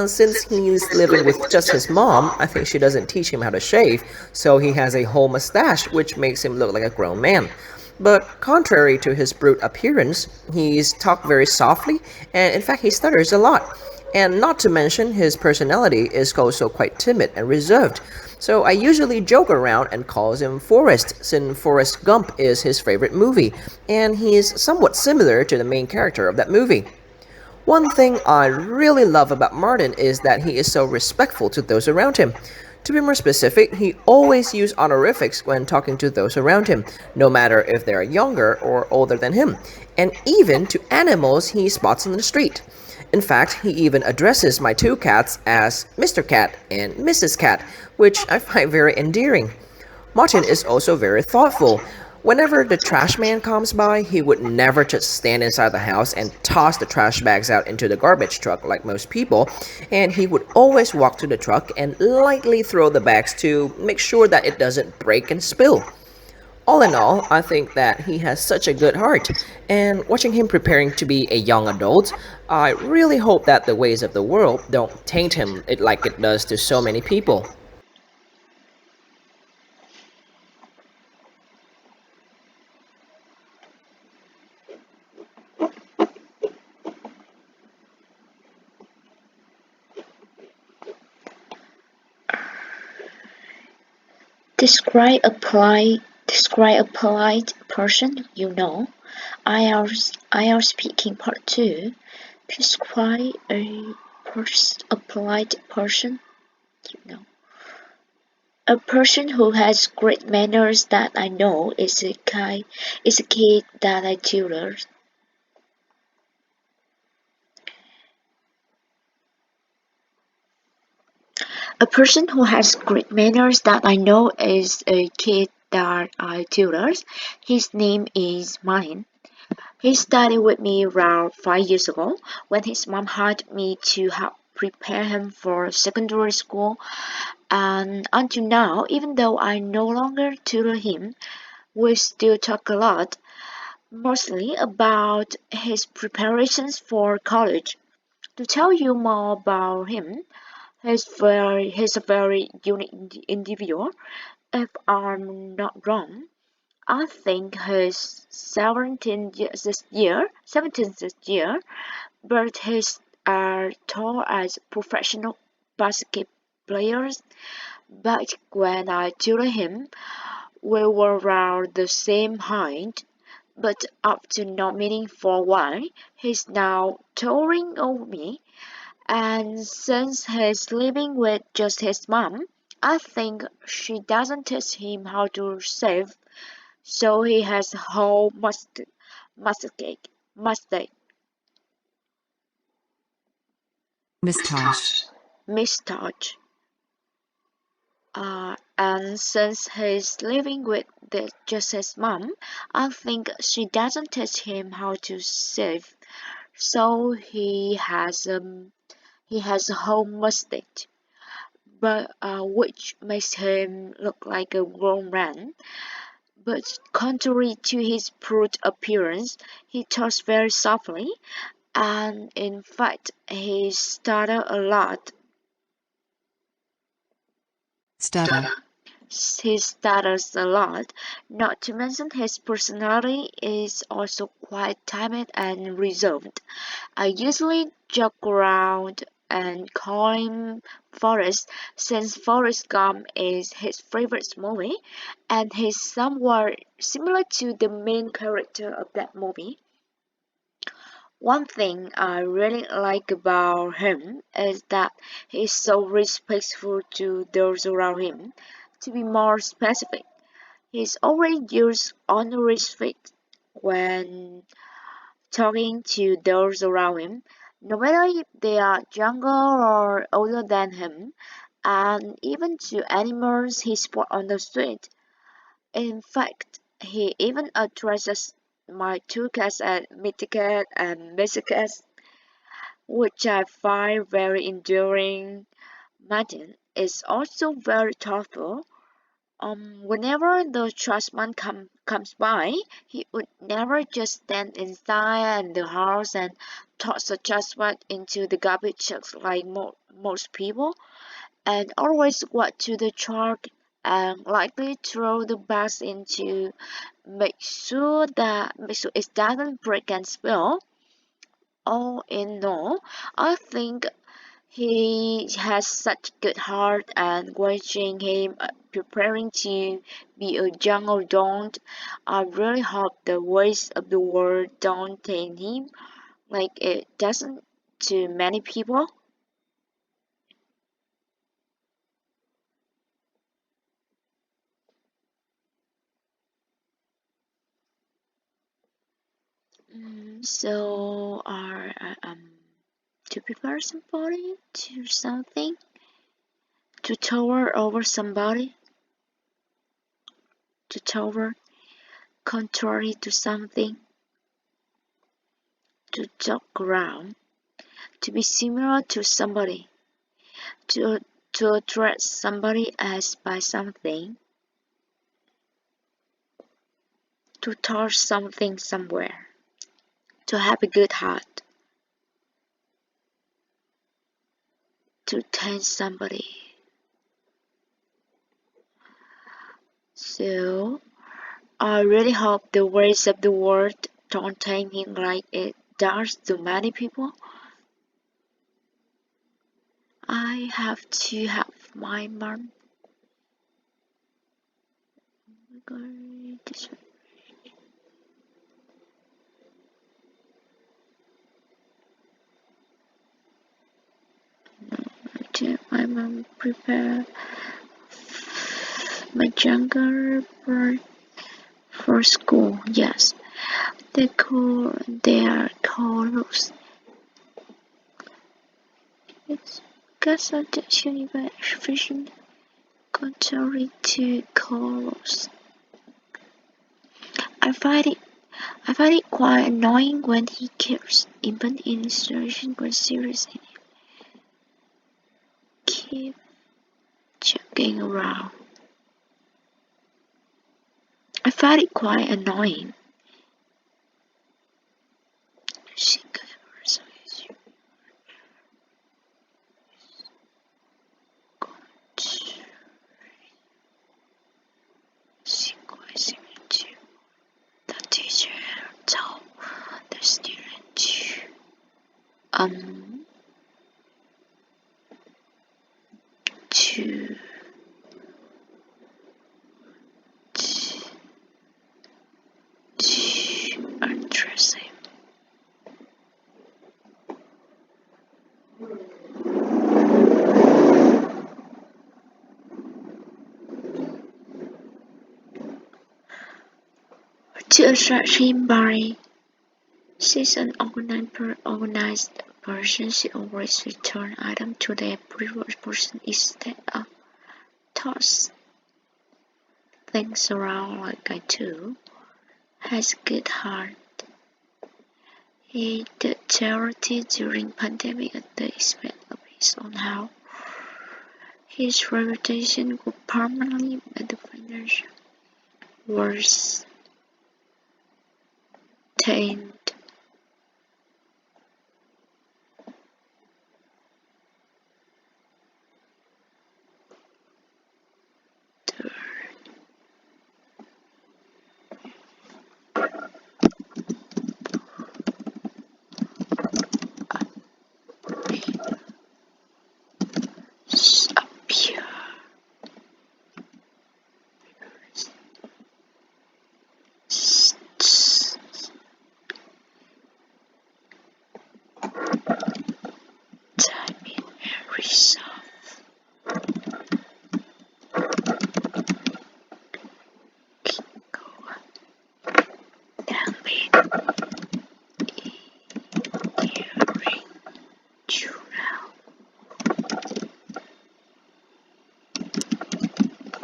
Since he's living with just his mom, I think she doesn't teach him how to shave, so he has a whole mustache, which makes him look like a grown man. But contrary to his brute appearance, he's talked very softly, and in fact, he stutters a lot. And not to mention, his personality is also quite timid and reserved. So I usually joke around and calls him Forrest, since Forrest Gump is his favorite movie, and he is somewhat similar to the main character of that movie. One thing I really love about Martin is that he is so respectful to those around him. To be more specific, he always uses honorifics when talking to those around him, no matter if they are younger or older than him, and even to animals he spots on the street. In fact, he even addresses my two cats as Mr. Cat and Mrs. Cat, which I find very endearing. Martin is also very thoughtful. Whenever the trash man comes by, he would never just stand inside the house and toss the trash bags out into the garbage truck like most people, and he would always walk to the truck and lightly throw the bags to make sure that it doesn't break and spill. All in all, I think that he has such a good heart, and watching him preparing to be a young adult, I really hope that the ways of the world don't taint him like it does to so many people. Describe a polite person you know. IELTS Speaking Part 2. Describe a polite person you know. A person who has great manners that I know is a kid that I tutor. A person who has great manners that I know is a kid that I tutor. His name is Martin. He studied with me around 5 years ago when his mom hired me to help prepare him for secondary school. And until now, even though I no longer tutor him, we still talk a lot, mostly about his preparations for college. To tell you more about him, he's a very unique individual. If I'm not wrong, I think he's 17 this year, but he's tall as professional basket players. But when I tutored him, we were around the same height, but after not meeting for a while, he's now towering over me. And since he's living with just his mom, I think she doesn't teach him how to save, so he has a whole mustache. Mustache. Mustache. Mustache. And since he's living with just his mom, I think she doesn't teach him how to save, so he has a whole mustache, but which makes him look like a grown man. But contrary to his prude appearance, he talks very softly, and in fact, he stutters a lot. Stutter. He stutters a lot, not to mention his personality is also quite timid and reserved. I usually joke around and call him Forrest since Forrest Gump is his favorite movie and he's somewhat similar to the main character of that movie. One thing I really like about him is that he's so respectful to those around him. To be more specific, he's always used honorifics when talking to those around him, no matter if they are younger or older than him, and even to animals he spots on the street. In fact, he even addresses my two cats as Mitty Cat and Missy Cat, which I find very enduring. Martin is also very thoughtful. Whenever the trustman comes by, he would never just stand inside the house and toss the trustman into the garbage truck like most people, and always walk to the truck and likely throw the bags into make sure it doesn't break and spill. All in all, I think he has such good heart, and watching him preparing to be a young adult, I really hope the ways of the world don't take him like it doesn't to many people. So are to prepare somebody to something, to tower over somebody, to tower contrary to something, to joke around, to be similar to somebody, to to address somebody as by something, to touch something somewhere, to have a good heart, to thank somebody. So I really hope the ways of the world don't take him like it does to many people. I have to have my mom. To my mom prepare my younger brother for school. Yes, they are called. It's because of the universe contrary to calls. I find it I find it quite annoying when he cares, even in situations where serious and keep joking around. I find it quite annoying. The teacher told the student um to undress him. To attract him by she's an organized person. She always return items to their previous person instead of toss things around like I do. Has good heart. He did charity during pandemic at the expense of his own health. His reputation would permanently made the financial worse tainted. Appear. Timing and resolve. Go and lead hearing Jurel.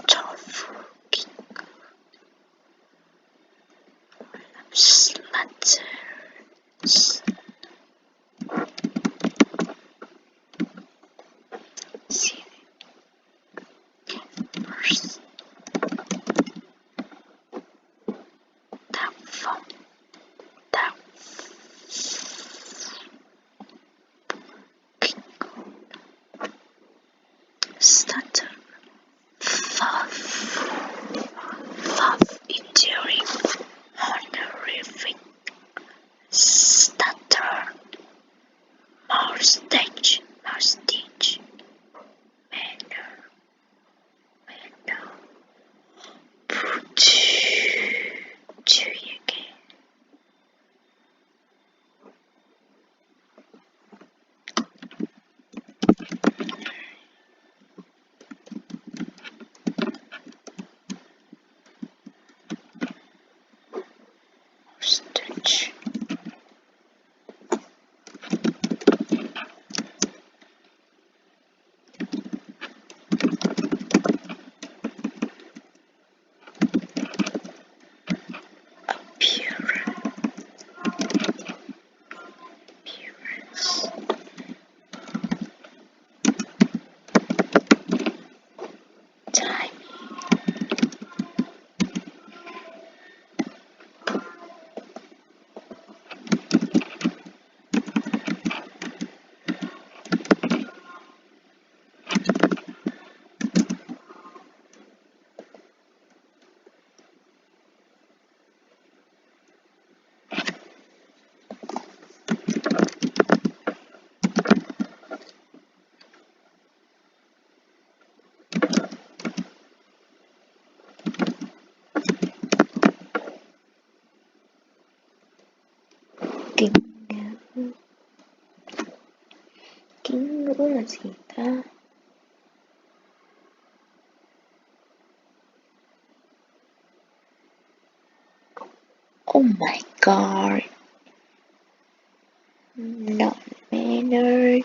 Tofu King Slatters. See first. gì ta? Oh my god. Not manner.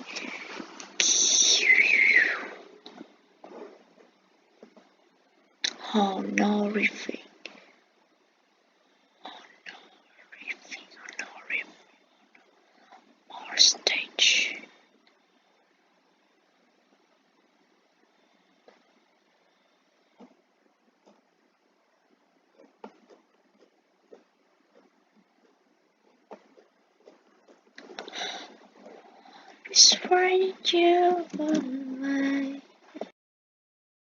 Honorific. Honorific. Stage. It's for you.